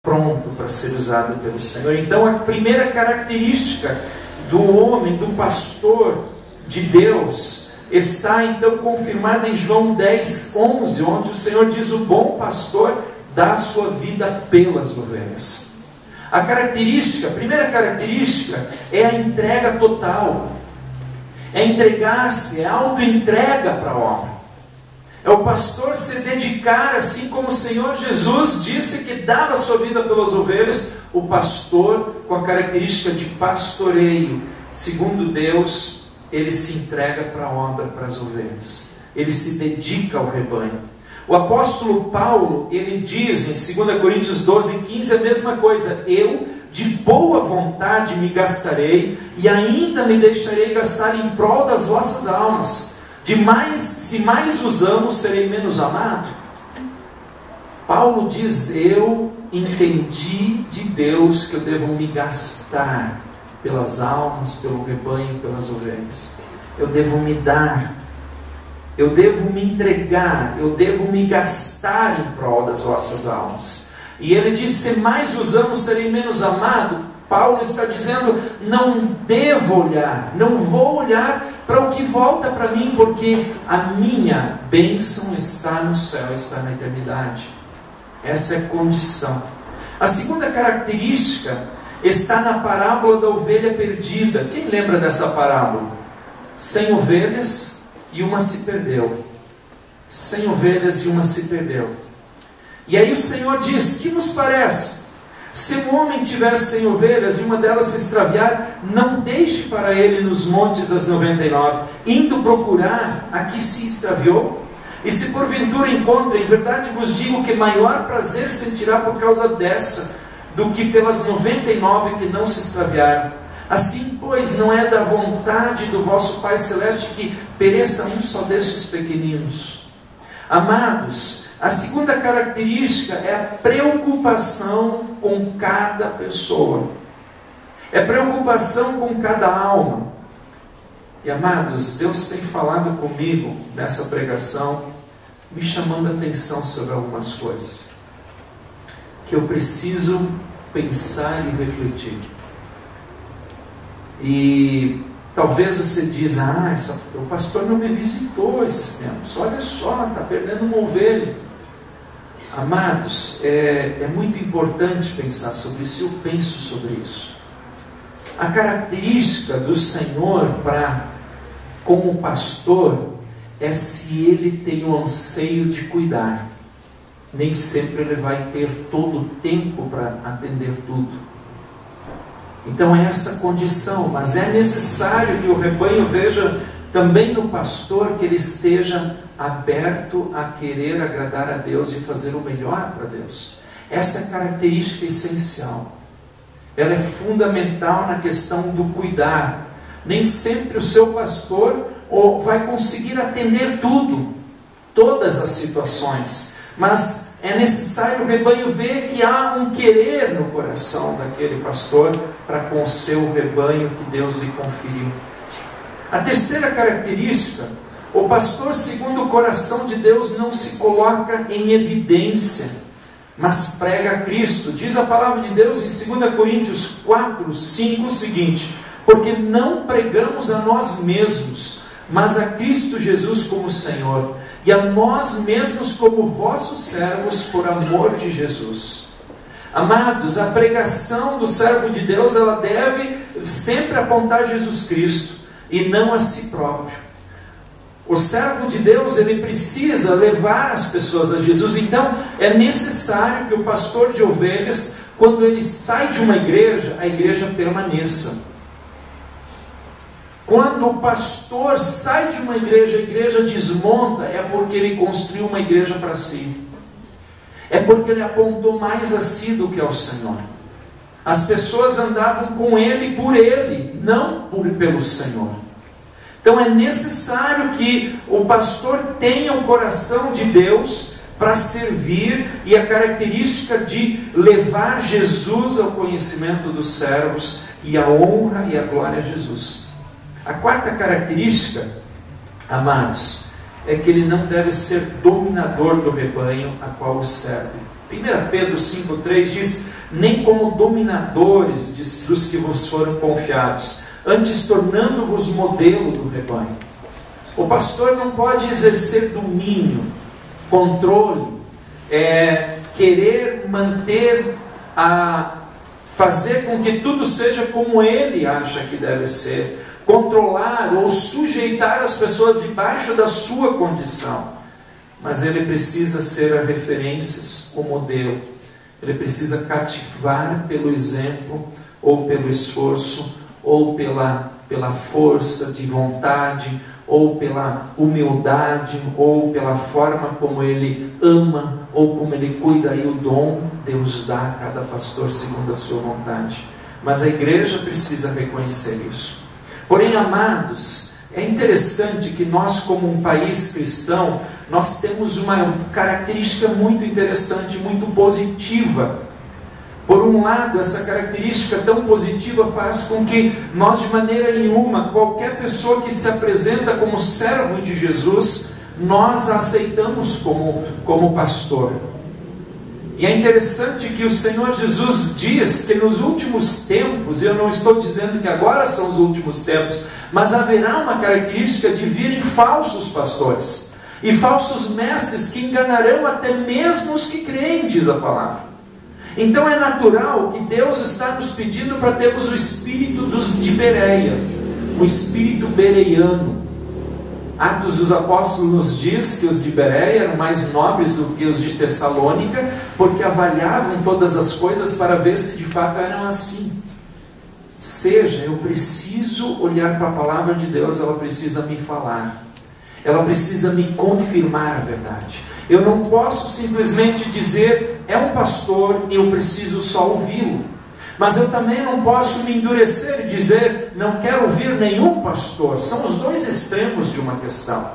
pronto para ser usado pelo Senhor. Então a primeira característica do homem, do pastor de Deus, está então confirmada em João 10:11, onde o Senhor diz: o bom pastor dá a sua vida pelas ovelhas. A primeira característica é a entrega total, é entregar-se, é auto-entrega para a obra. É o pastor se dedicar, assim como o Senhor Jesus disse que dava a sua vida pelas ovelhas. O pastor, com a característica de pastoreio, segundo Deus, ele se entrega para a obra, para as ovelhas. Ele se dedica ao rebanho. O apóstolo Paulo, ele diz em 2 Coríntios 12:15 a mesma coisa: eu de boa vontade me gastarei, e ainda me deixarei gastar em prol das vossas almas. Se mais vos amo, serei menos amado. Paulo diz: eu entendi de Deus que eu devo me gastar pelas almas, pelo rebanho, pelas ovelhas. Eu devo me dar, eu devo me entregar, eu devo me gastar em prol das vossas almas. E ele diz: se mais vos amo, serei menos amado. Paulo está dizendo: não devo olhar, não vou olhar para o que volta para mim, porque a minha bênção está no céu, está na eternidade. Essa é a condição. A segunda característica está na parábola da ovelha perdida. Quem lembra dessa parábola? 100 ovelhas e uma se perdeu. 100 ovelhas e uma se perdeu. E aí o Senhor diz: que nos parece? Se um homem tiver 100 ovelhas e uma delas se extraviar, não deixe para ele nos montes as 99, indo procurar a que se extraviou. E se porventura encontra, em verdade vos digo que maior prazer sentirá por causa dessa, do que pelas 99 que não se extraviaram. Assim, pois, não é da vontade do vosso Pai Celeste que pereça um só destes pequeninos. Amados, a segunda característica é a preocupação com cada pessoa. É preocupação com cada alma. E amados, Deus tem falado comigo nessa pregação, me chamando a atenção sobre algumas coisas que eu preciso pensar e refletir. E talvez você diz: o pastor não me visitou esses tempos, olha só, está perdendo uma ovelha. Amados, é muito importante pensar sobre isso. Eu penso sobre isso. A característica do Senhor como pastor é se ele tem o anseio de cuidar. Nem sempre ele vai ter todo o tempo para atender tudo. Então é essa condição, mas é necessário que o rebanho veja também no pastor que ele esteja aberto a querer agradar a Deus e fazer o melhor para Deus. Essa é a característica essencial. Ela é fundamental na questão do cuidar. Nem sempre o seu pastor vai conseguir atender todas as situações, mas é necessário o rebanho ver que há um querer no coração daquele pastor para com o seu rebanho que Deus lhe conferiu. A terceira característica: o pastor segundo o coração de Deus não se coloca em evidência, mas prega a Cristo. Diz a palavra de Deus em 2 Coríntios 4:5 o seguinte: porque não pregamos a nós mesmos, mas a Cristo Jesus como Senhor, e a nós mesmos como vossos servos por amor de Jesus. Amados, a pregação do servo de Deus, ela deve sempre apontar a Jesus Cristo e não a si próprio. O servo de Deus, ele precisa levar as pessoas a Jesus. Então é necessário que o pastor de ovelhas, quando ele sai de uma igreja, a igreja permaneça. Quando o pastor sai de uma igreja, a igreja desmonta, é porque ele construiu uma igreja para si. É porque ele apontou mais a si do que ao Senhor. As pessoas andavam com ele por ele, não pelo Senhor. Então é necessário que o pastor tenha o coração de Deus para servir, e a característica de levar Jesus ao conhecimento dos servos, e a honra e a glória a Jesus. A quarta característica, amados, é que ele não deve ser dominador do rebanho a qual serve. 1 Pedro 5,3 diz: nem como dominadores dos que vos foram confiados, antes tornando-vos modelo do rebanho. O pastor não pode exercer domínio, controle, querer manter, fazer com que tudo seja como ele acha que deve ser, controlar ou sujeitar as pessoas debaixo da sua condição. Mas ele precisa ser a referência, o modelo. Ele precisa cativar pelo exemplo, ou pelo esforço, ou pela força de vontade, ou pela humildade, ou pela forma como ele ama, ou como ele cuida. E o dom Deus dá a cada pastor segundo a sua vontade. Mas a igreja precisa reconhecer isso. Porém, amados, é interessante que nós, como um país cristão, nós temos uma característica muito interessante, muito positiva. Por um lado, essa característica tão positiva faz com que nós, de maneira nenhuma, qualquer pessoa que se apresenta como servo de Jesus, nós a aceitamos como pastor. E é interessante que o Senhor Jesus diz que nos últimos tempos, e eu não estou dizendo que agora são os últimos tempos, mas haverá uma característica de virem falsos pastores e falsos mestres que enganarão até mesmo os que creem, diz a palavra. Então é natural que Deus está nos pedindo para termos o espírito de Bereia, o espírito bereiano. Atos dos Apóstolos nos diz que os de Bereia eram mais nobres do que os de Tessalônica, porque avaliavam todas as coisas para ver se de fato eram assim. Eu preciso olhar para a palavra de Deus, ela precisa me falar, ela precisa me confirmar a verdade. Eu não posso simplesmente dizer, é um pastor e eu preciso só ouvi-lo. Mas eu também não posso me endurecer e dizer, não quero ouvir nenhum pastor. São os dois extremos de uma questão.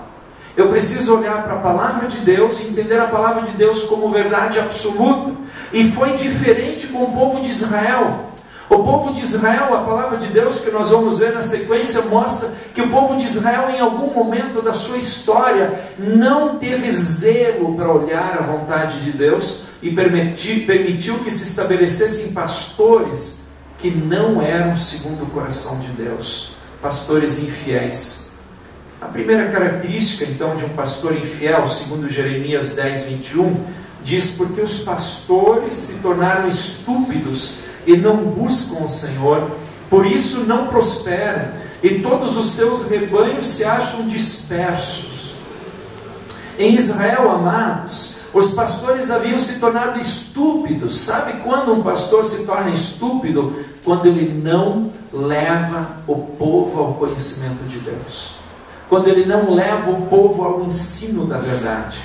Eu preciso olhar para a palavra de Deus e entender a palavra de Deus como verdade absoluta. E foi diferente com o povo de Israel. O povo de Israel, a palavra de Deus que nós vamos ver na sequência, mostra que o povo de Israel, em algum momento da sua história, não teve zelo para olhar a vontade de Deus e permitiu que se estabelecessem pastores que não eram segundo o coração de Deus, pastores infiéis. A primeira característica, então, de um pastor infiel, segundo Jeremias 10, 21, diz: porque os pastores se tornaram estúpidos e não buscam o Senhor, por isso não prosperam, e todos os seus rebanhos se acham dispersos. Em Israel, amados, os pastores haviam se tornado estúpidos. Sabe quando um pastor se torna estúpido? Quando ele não leva o povo ao conhecimento de Deus, quando ele não leva o povo ao ensino da verdade,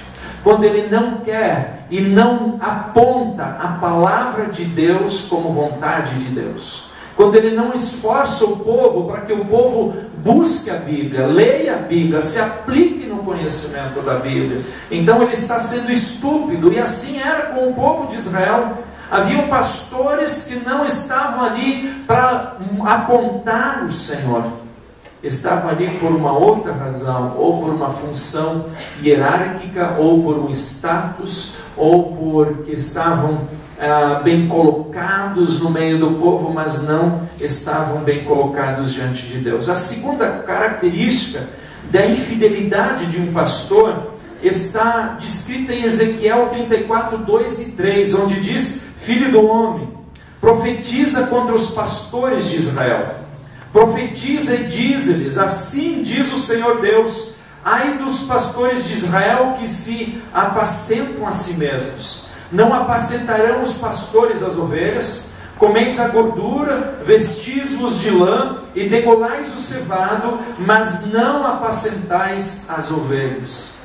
quando ele não quer e não aponta a palavra de Deus como vontade de Deus, quando ele não esforça o povo para que o povo busque a Bíblia, leia a Bíblia, se aplique no conhecimento da Bíblia, então ele está sendo estúpido. E assim era com o povo de Israel. Haviam pastores que não estavam ali para apontar o Senhor, estavam ali por uma outra razão, ou por uma função hierárquica, ou por um status, ou porque estavam bem colocados no meio do povo, mas não estavam bem colocados diante de Deus. A segunda característica da infidelidade de um pastor está descrita em Ezequiel 34, 2 e 3, onde diz: filho do homem, profetiza contra os pastores de Israel. Profetiza e diz-lhes: assim diz o Senhor Deus, ai dos pastores de Israel que se apacentam a si mesmos. Não apacentarão os pastores as ovelhas? Comeis a gordura, vestis-vos de lã e degolais o cevado, mas não apacentais as ovelhas.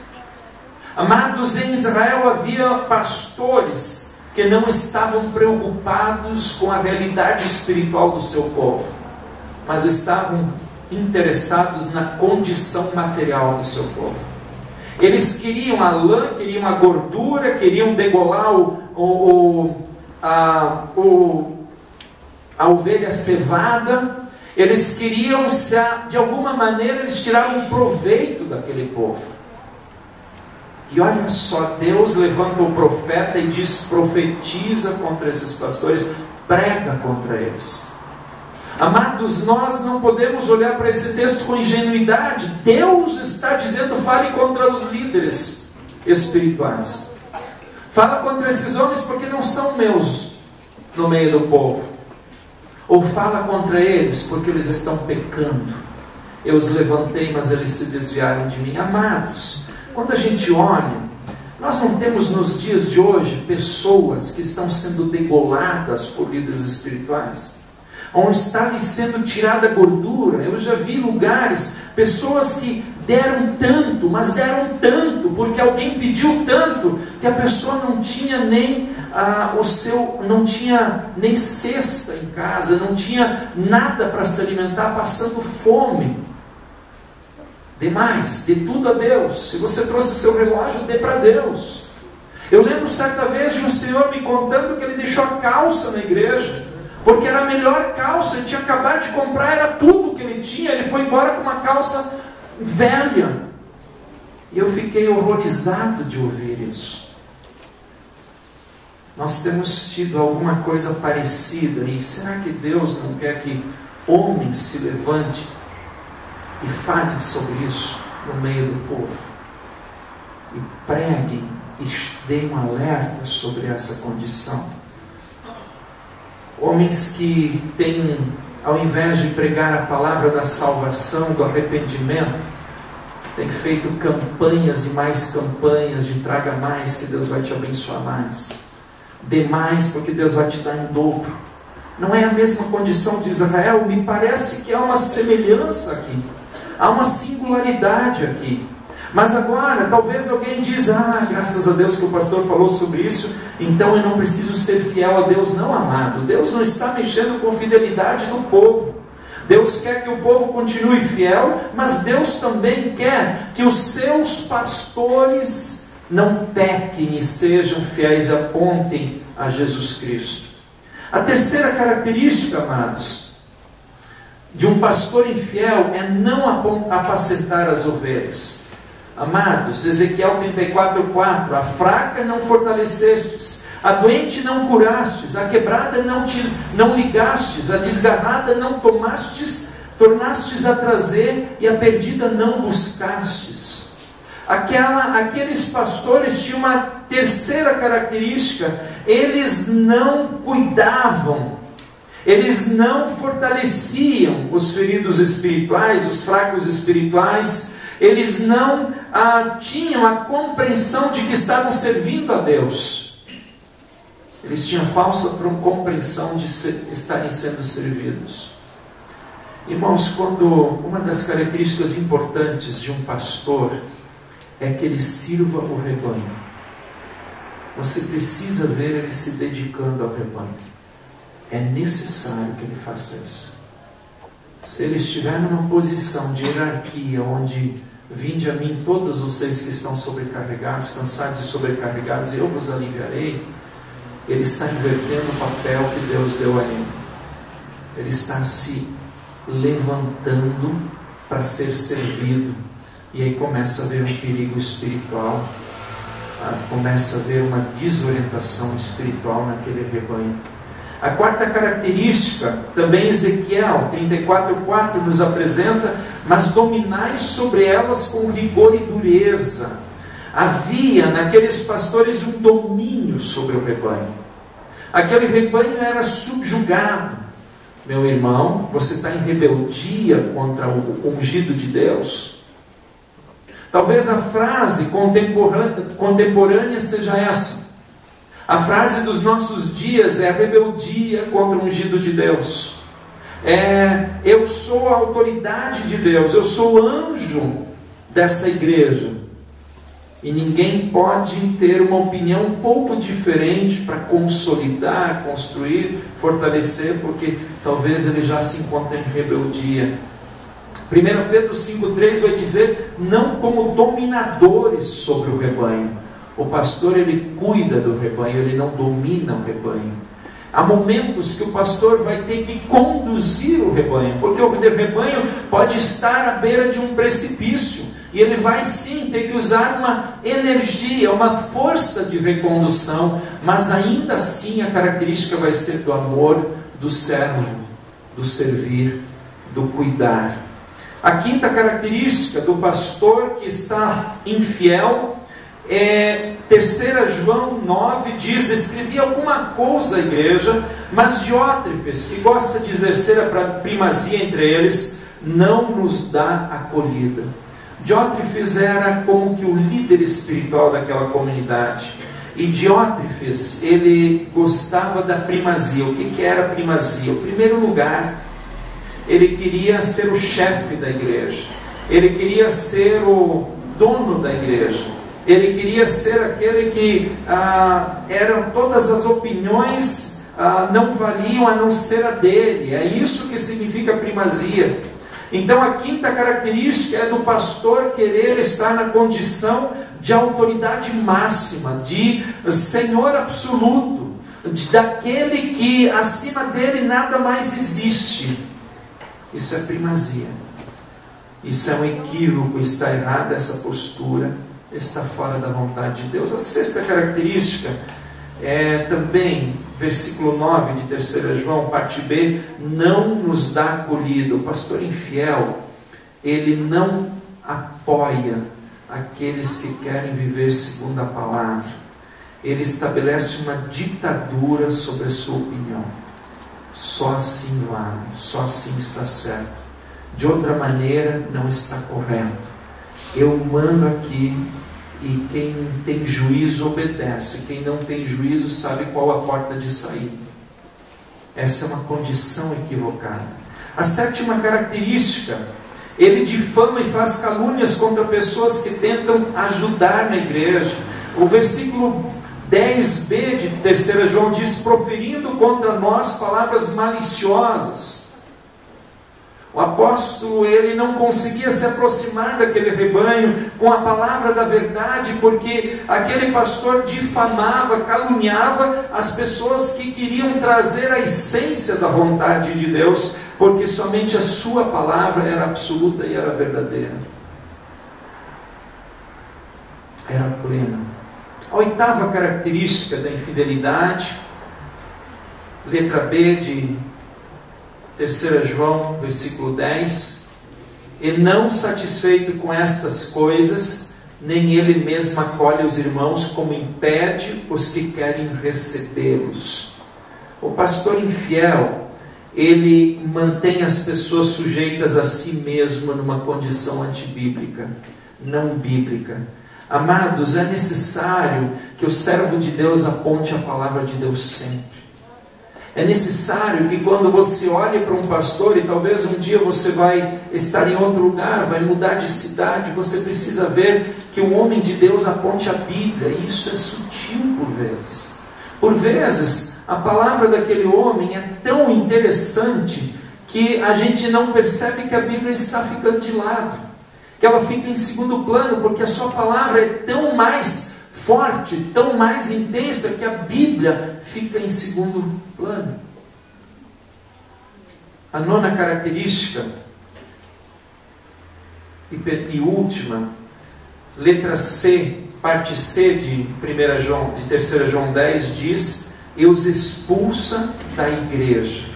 Amados, em Israel havia pastores que não estavam preocupados com a realidade espiritual do seu povo, mas estavam interessados na condição material do seu povo. Eles queriam a lã, queriam a gordura, queriam degolar a ovelha cevada. Eles queriam, de alguma maneira, eles tiravam um proveito daquele povo. E olha só, Deus levanta o profeta e diz: profetiza contra esses pastores, prega contra eles. Amados, nós não podemos olhar para esse texto com ingenuidade. Deus está dizendo: fale contra os líderes espirituais. Fala contra esses homens porque não são meus no meio do povo. Ou fala contra eles porque eles estão pecando. Eu os levantei, mas eles se desviaram de mim. Amados, quando a gente olha, nós não temos nos dias de hoje pessoas que estão sendo degoladas por líderes espirituais, onde está lhe sendo tirada a gordura. Eu já vi lugares, pessoas que deram tanto, mas deram tanto, porque alguém pediu tanto, que a pessoa não tinha nem não tinha nem cesta em casa, não tinha nada para se alimentar, passando fome. Dê mais, dê tudo a Deus. Se você trouxe seu relógio, dê para Deus. Eu lembro certa vez de um senhor me contando que ele deixou a calça na igreja, porque era a melhor calça, ele tinha acabado de comprar, era tudo que ele tinha. Ele foi embora com uma calça velha. E eu fiquei horrorizado de ouvir isso. Nós temos tido alguma coisa parecida. E será que Deus não quer que homens se levantem e falem sobre isso no meio do povo? E preguem e deem um alerta sobre essa condição. Homens que têm, ao invés de pregar a palavra da salvação, do arrependimento, têm feito campanhas e mais campanhas de traga mais que Deus vai te abençoar mais. Dê mais porque Deus vai te dar em dobro. Não é a mesma condição de Israel. Me parece que há uma semelhança aqui. Há uma singularidade aqui. Mas agora, talvez alguém diz: graças a Deus que o pastor falou sobre isso, então eu não preciso ser fiel a Deus. Não, amado. Deus não está mexendo com a fidelidade do povo. Deus quer que o povo continue fiel, mas Deus também quer que os seus pastores não pequem e sejam fiéis e apontem a Jesus Cristo. A terceira característica, amados, de um pastor infiel é não apacentar as ovelhas. Amados, Ezequiel 34:4: a fraca não fortalecestes, a doente não curastes, a quebrada não ligastes, a desgarrada não tornastes a trazer, e a perdida não buscastes. Aqueles pastores tinham uma terceira característica: eles não cuidavam, eles não fortaleciam os feridos espirituais, os fracos espirituais. Eles não tinham a compreensão de que estavam servindo a Deus. Eles tinham falsa compreensão de estarem sendo servidos. Irmãos, uma das características importantes de um pastor é que ele sirva o rebanho. Você precisa ver ele se dedicando ao rebanho. É necessário que ele faça isso. Se ele estiver numa posição de hierarquia, onde vinde a mim todos vocês que estão sobrecarregados, cansados e sobrecarregados, e eu vos aliviarei, ele está invertendo o papel que Deus deu a ele. Ele está se levantando para ser servido. E aí começa a haver um perigo espiritual, começa a haver uma desorientação espiritual naquele rebanho. A quarta característica, também Ezequiel 34:4 nos apresenta: mas dominai sobre elas com rigor e dureza. Havia naqueles pastores um domínio sobre o rebanho. Aquele rebanho era subjugado. Meu irmão, você está em rebeldia contra o ungido de Deus? Talvez a frase contemporânea seja essa. A frase dos nossos dias é a rebeldia contra o ungido de Deus. Eu sou a autoridade de Deus, eu sou o anjo dessa igreja. E ninguém pode ter uma opinião um pouco diferente para consolidar, construir, fortalecer, porque talvez ele já se encontre em rebeldia. 1 Pedro 5,3 vai dizer: não como dominadores sobre o rebanho. O pastor, ele cuida do rebanho, ele não domina o rebanho. Há momentos que o pastor vai ter que conduzir o rebanho, porque o rebanho pode estar à beira de um precipício, E ele vai sim ter que usar uma energia, uma força de recondução, mas ainda assim a característica vai ser do amor, do servo, do servir, do cuidar. A quinta característica do pastor que está infiel é 3 João 9 diz: escrevi alguma coisa à igreja, mas Diótrefes, que gosta de exercer a primazia entre eles, não nos dá acolhida. Diótrefes era como que o líder espiritual daquela comunidade. E Diótrefes, ele gostava da primazia. O que era a primazia? O primeiro lugar. Ele queria ser o chefe da igreja. Ele queria ser o dono da igreja. Ele queria ser aquele que eram todas as opiniões não valiam a não ser a dele. É isso que significa primazia. Então a quinta característica é do pastor querer estar na condição de autoridade máxima, de senhor absoluto, daquele que acima dele nada mais existe. Isso é primazia. Isso é um equívoco, está errada essa postura, está fora da vontade de Deus. A sexta característica é também, versículo 9 de 3 João, parte B, não nos dá acolhida. O pastor infiel, ele não apoia aqueles que querem viver segundo a palavra. Ele estabelece uma ditadura sobre a sua opinião. Só assim vale, só assim está certo. De outra maneira, não está correto. Eu mando aqui, e quem tem juízo obedece. Quem não tem juízo sabe qual a porta de saída. Essa é uma condição equivocada. A sétima característica, ele difama e faz calúnias contra pessoas que tentam ajudar na igreja. O versículo 10b de 3 João diz: proferindo contra nós palavras maliciosas. O apóstolo, ele não conseguia se aproximar daquele rebanho com a palavra da verdade, porque aquele pastor difamava, caluniava as pessoas que queriam trazer a essência da vontade de Deus, porque somente a sua palavra era absoluta e era verdadeira. Era plena. A oitava característica da infidelidade, letra B de 3 João, versículo 10: e não satisfeito com estas coisas, nem ele mesmo acolhe os irmãos, como impede os que querem recebê-los. O pastor infiel, ele mantém as pessoas sujeitas a si mesmo numa condição antibíblica, não bíblica. Amados, é necessário que o servo de Deus aponte a palavra de Deus sempre. É necessário que quando você olhe para um pastor, e talvez um dia você vai estar em outro lugar, vai mudar de cidade, você precisa ver que o homem de Deus aponte a Bíblia, e isso é sutil por vezes. Por vezes, a palavra daquele homem é tão interessante que a gente não percebe que a Bíblia está ficando de lado, que ela fica em segundo plano, porque a sua palavra é tão mais forte, tão mais intensa, que a Bíblia fica em segundo plano. A nona característica e última, letra C, parte C de 3 João 10 diz: e os expulsa da igreja.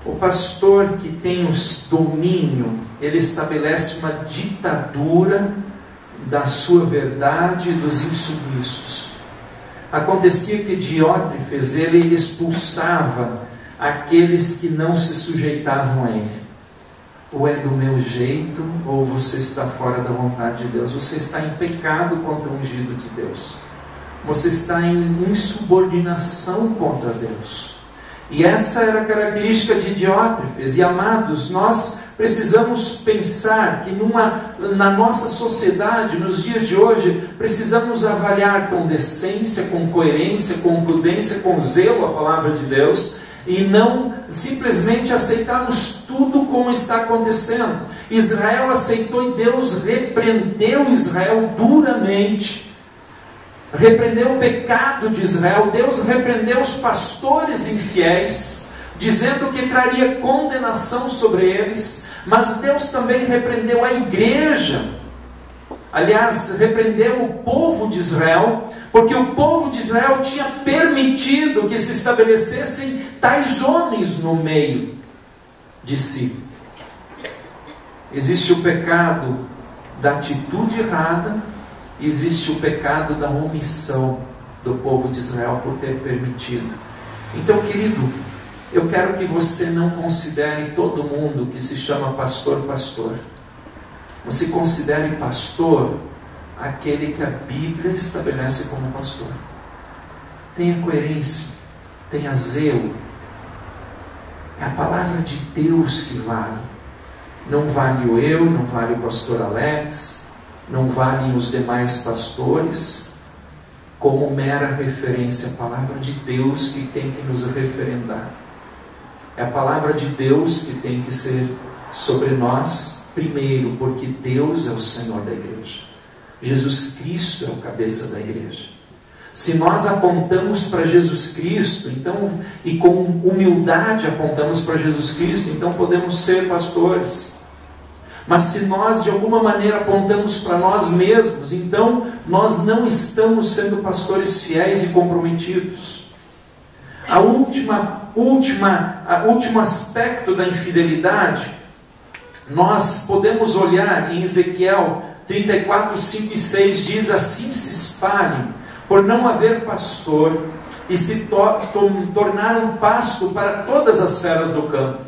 O pastor que tem os domínio, ele estabelece uma ditadura da sua verdade e dos insubmissos. Acontecia que Diótrefes, ele expulsava aqueles que não se sujeitavam a ele. Ou é do meu jeito, ou você está fora da vontade de Deus. Você está em pecado contra o ungido de Deus. Você está em insubordinação contra Deus. E essa era a característica de Diótrefes. E amados, nós precisamos pensar que na nossa sociedade, nos dias de hoje, precisamos avaliar com decência, com coerência, com prudência, com zelo a palavra de Deus, e não simplesmente aceitarmos tudo como está acontecendo. Israel aceitou e Deus repreendeu Israel duramente. Repreendeu o pecado de Israel. Deus repreendeu os pastores infiéis, dizendo que traria condenação sobre eles. Mas Deus também repreendeu a igreja. Aliás, repreendeu o povo de Israel, porque o povo de Israel tinha permitido que se estabelecessem tais homens no meio de si. Existe o pecado da atitude errada, e existe o pecado da omissão do povo de Israel por ter permitido. Então, querido, eu quero que você não considere todo mundo que se chama pastor, pastor. Você considere pastor aquele que a Bíblia estabelece como pastor. Tenha coerência, tenha zelo. É a palavra de Deus que vale. Não vale o eu, não vale o pastor Alex, não valem os demais pastores, como mera referência. A palavra de Deus que tem que nos referendar. É a palavra de Deus que tem que ser sobre nós primeiro, porque Deus é o Senhor da igreja. Jesus Cristo é o cabeça da igreja. Se nós apontamos para Jesus Cristo, então, e com humildade apontamos para Jesus Cristo, então podemos ser pastores. Mas se nós de alguma maneira apontamos para nós mesmos, então nós não estamos sendo pastores fiéis e comprometidos. O último aspecto da infidelidade, nós podemos olhar em Ezequiel 34, 5 e 6, diz: assim se espalhem, por não haver pastor, e se tornaram pasto para todas as feras do campo.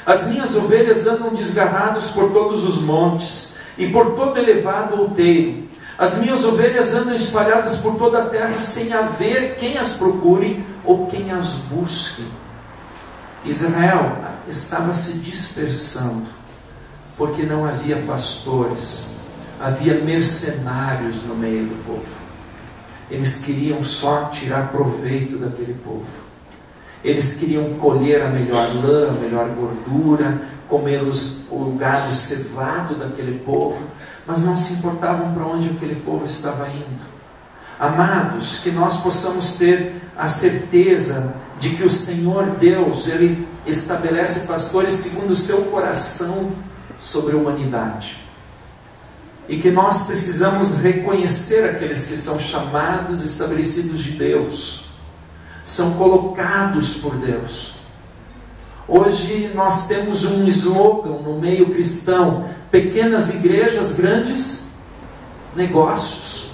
As minhas ovelhas andam desgarrados por todos os montes, e por todo elevado outeiro. As minhas ovelhas andam espalhadas por toda a terra, sem haver quem as procure, ou quem as busque. Israel estava se dispersando, porque não havia pastores, havia mercenários no meio do povo. Eles queriam só tirar proveito daquele povo. Eles queriam colher a melhor lã, a melhor gordura, comer o gado cevado daquele povo, mas não se importavam para onde aquele povo estava indo. Amados, que nós possamos ter a certeza de que o Senhor Deus, Ele estabelece pastores segundo o seu coração sobre a humanidade. E que nós precisamos reconhecer aqueles que são chamados, estabelecidos de Deus, são colocados por Deus. Hoje nós temos um slogan no meio cristão: pequenas igrejas, grandes negócios.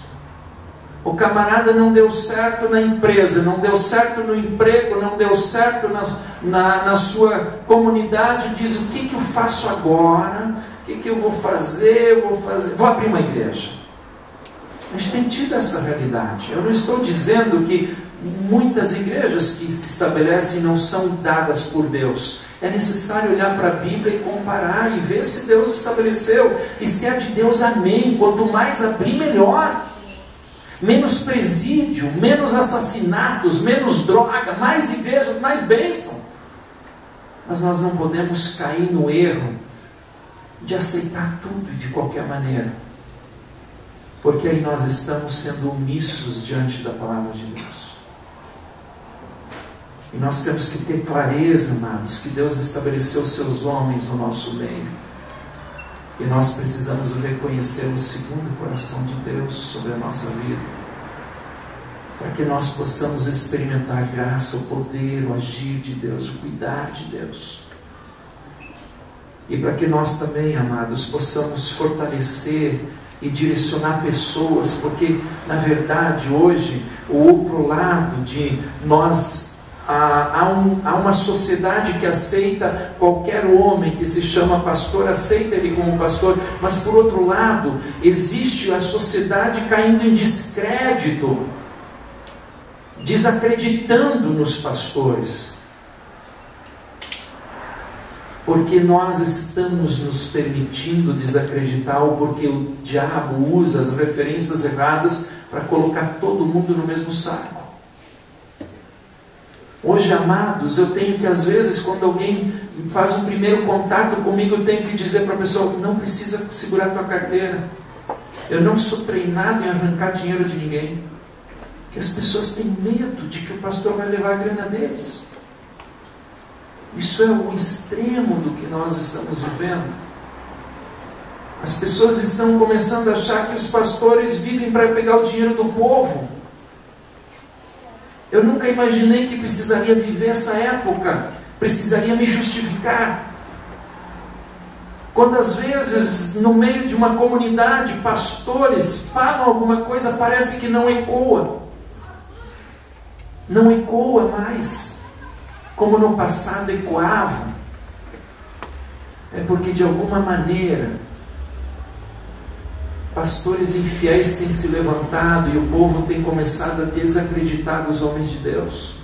O camarada não deu certo na empresa, não deu certo no emprego, não deu certo na sua comunidade, diz: o que eu faço agora? O que eu vou fazer? Vou abrir uma igreja. A gente tem tido essa realidade. Eu não estou dizendo que muitas igrejas que se estabelecem não são dadas por Deus. É necessário olhar para a Bíblia e comparar e ver se Deus estabeleceu. E se é de Deus, amém. Quanto mais abrir, melhor. Menos presídio, menos assassinatos, menos droga, mais igrejas, mais bênção. Mas nós não podemos cair no erro de aceitar tudo de qualquer maneira, porque aí nós estamos sendo omissos diante da palavra de Deus. E nós temos que ter clareza, amados, que Deus estabeleceu seus homens no nosso meio, e nós precisamos reconhecer o segundo coração de Deus sobre a nossa vida, para que nós possamos experimentar a graça, o poder, o agir de Deus, o cuidar de Deus. E para que nós também, amados, possamos fortalecer e direcionar pessoas, porque na verdade hoje o outro lado de nós, há uma sociedade que aceita qualquer homem que se chama pastor, aceita ele como pastor, mas por outro lado existe a sociedade caindo em descrédito, desacreditando nos pastores, porque nós estamos nos permitindo desacreditar, ou porque o diabo usa as referências erradas para colocar todo mundo no mesmo saco. Hoje, amados, eu tenho que, às vezes, quando alguém faz um primeiro contato comigo, eu tenho que dizer para a pessoa: não precisa segurar tua carteira, eu não sou treinado em arrancar dinheiro de ninguém. Porque as pessoas têm medo de que o pastor vai levar a grana deles. Isso é o extremo do que nós estamos vivendo. As pessoas estão começando a achar que os pastores vivem para pegar o dinheiro do povo. Eu nunca imaginei que precisaria viver essa época, precisaria me justificar. Quando às vezes, no meio de uma comunidade, pastores falam alguma coisa, parece que não ecoa. Não ecoa mais, como no passado ecoava. É porque de alguma maneira, pastores infiéis têm se levantado e o povo tem começado a desacreditar dos homens de Deus.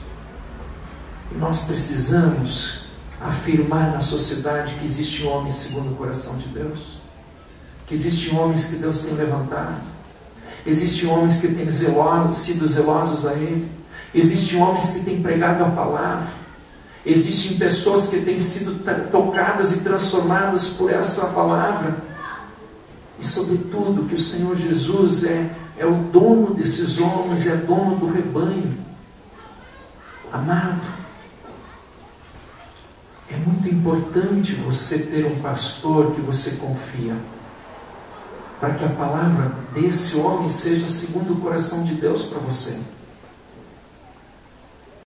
E nós precisamos afirmar na sociedade que existem homens segundo o coração de Deus, que existem homens que Deus tem levantado, existem homens que têm sido zelosos a Ele, existem homens que têm pregado a palavra, existem pessoas que têm sido tocadas e transformadas por essa palavra, e sobretudo que o Senhor Jesus é o dono desses homens, é dono do rebanho. Amado, é muito importante você ter um pastor que você confia, para que a palavra desse homem seja segundo o coração de Deus para você.